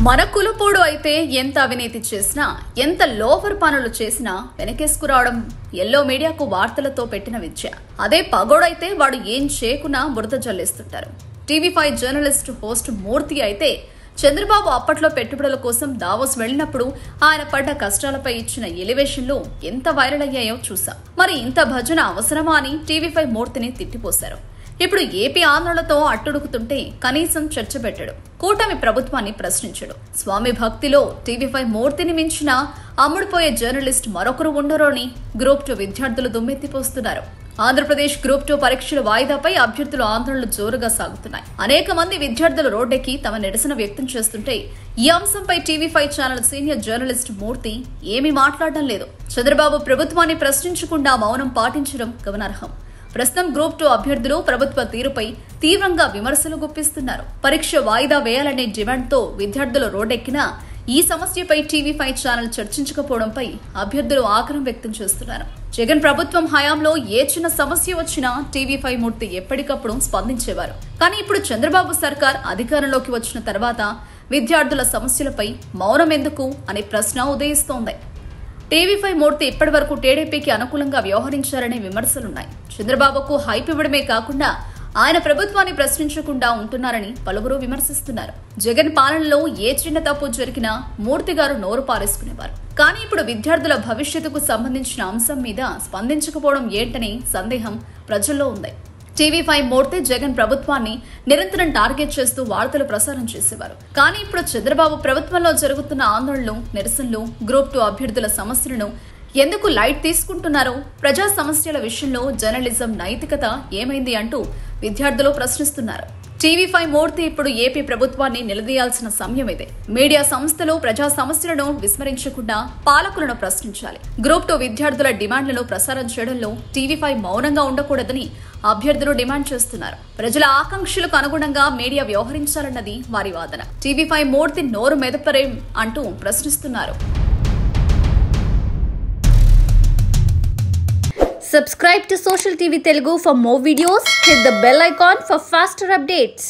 మన కులపోడు అయితే ఎంత అవినీతి చేసినా ఎంత లోఫర్ పనులు చేసినా వెనకేసుకురావడం ఎల్లో మీడియాకు వార్తలతో పెట్టిన విద్య. అదే పగోడైతే వాడు ఏం చేయకున్నా బురద జల్లేస్తుంటారు. టీవీ5 జర్నలిస్ట్ హోస్ట్ మూర్తి అయితే చంద్రబాబు అప్పట్లో పెట్టుబడుల కోసం దావోస్ వెళ్లినప్పుడు ఆయన పడ్డ కష్టాలపై ఇచ్చిన ఎలివేషన్లు ఎంత వైరల్ అయ్యాయో చూసాం. మరి ఇంత భజన అవసరమా అని టీవీ5 మూర్తిని తిట్టిపోశారు. ఇప్పుడు ఏపీ ఆందోళనతో అట్టుడుకుతుంటే కనీసం చర్చ పెట్టడు. కూటమి ప్రభుత్వాన్ని ప్రశ్నించడు. స్వామి భక్తిలో టీవీ5 మూర్తిని మించిన అమ్ముడుపోయే జర్నలిస్ట్ మరొకరు ఉండరు అని గ్రూప్ 2 విద్యార్థులు దుమ్మెత్తిపోస్తున్నారు. ఆంధ్రప్రదేశ్ గ్రూప్ 2 పరీక్షల వాయిదాపై అభ్యర్థుల ఆందోళనలు జోరుగా సాగుతున్నాయి. అనేక మంది విద్యార్థులు రోడ్డెక్కి తమ నిరసన వ్యక్తం చేస్తుంటే ఈ అంశంపై టీవీ5 ఛానల్ సీనియర్ జర్నలిస్ట్ మూర్తి ఏమీ మాట్లాడడం లేదు. చంద్రబాబు ప్రభుత్వాన్ని ప్రశ్నించకుండా మౌనం పాటించడం గమనార్హం. ప్రస్తుతం గ్రూప్ 2 అభ్యర్థులు ప్రభుత్వ తీరుపై తీవ్రంగా విమర్శలు గుప్పిస్తున్నారు. పరీక్ష వాయిదా వేయాలనే డిమాండ్తో విద్యార్థులు రోడ్డెక్కినా ఈ సమస్యపై టీవీ5 ఛానల్ చర్చించకపోవడంపై అభ్యర్థులు ఆగ్రహం వ్యక్తం చేస్తున్నారు. జగన్ ప్రభుత్వం హయాంలో ఏ చిన్న సమస్య వచ్చినా టీవీ5 మూర్తి ఎప్పటికప్పుడు స్పందించేవారు. కానీ ఇప్పుడు చంద్రబాబు సర్కార్ అధికారంలోకి వచ్చిన తర్వాత విద్యార్థుల సమస్యలపై మౌనం ఎందుకు అనే ప్రశ్న ఉదయిస్తోంది. టీవీ5 మూర్తి ఇప్పటి వరకు టీడీపీకి అనుకూలంగా వ్యవహరించారనే విమర్శలున్నాయి. చంద్రబాబుకు హైప్ ఇవ్వడమే కాకుండా ఆయన ప్రభుత్వాన్ని ప్రశ్నించకుండా ఉంటున్నారని పలువురు విమర్శిస్తున్నారు. జగన్ పాలనలో ఏ చిన్న తప్పు జరిగినా మూర్తి గారు నోరు పారేసుకునేవారు. కానీ ఇప్పుడు విద్యార్థుల భవిష్యత్తుకు సంబంధించిన అంశం మీద స్పందించకపోవడం ఏంటనే సందేహం ప్రజల్లో ఉంది. టీవీ5 మూర్తి జగన్ ప్రభుత్వాన్ని నిరంతరం టార్గెట్ చేస్తూ వార్తలు ప్రసారం చేసేవారు. కానీ ఇప్పుడు చంద్రబాబు ప్రభుత్వంలో జరుగుతున్న ఆందోళనలు, నిరసనలు, గ్రూప్ 2 అభ్యర్థుల సమస్యలను ఎందుకు లైట్ తీసుకుంటున్నారో, ప్రజా సమస్యల విషయంలో జర్నలిజం నైతికత ఏమైంది అంటూ విద్యార్థులు ప్రశ్నిస్తున్నారు. టీవీ5 మూర్తి ఇప్పుడు ఏపీ ప్రభుత్వాన్ని నిలదీయాల్సిన సమయం ఇదే. మీడియా సంస్థలు ప్రజా సమస్యలను విస్మరించకుండా పాలకులను ప్రశ్నించాలి. గ్రూప్ 2 విద్యార్థుల డిమాండ్లను ప్రసారం చేయడంలో టీవీ5 మౌనంగా ఉండకూడదని అభ్యర్థులు డిమాండ్ చేస్తున్నారు. ప్రజల ఆకాంక్షలకు అనుగుణంగా మీడియా వ్యవహరించాలన్నది వారి వాదన. టీవీ5 మూర్తి నోరు మెదపరేం అంటూ ప్రశ్నిస్తున్నారు. Subscribe to Social TV Telugu for more videos. Hit the bell icon for faster updates.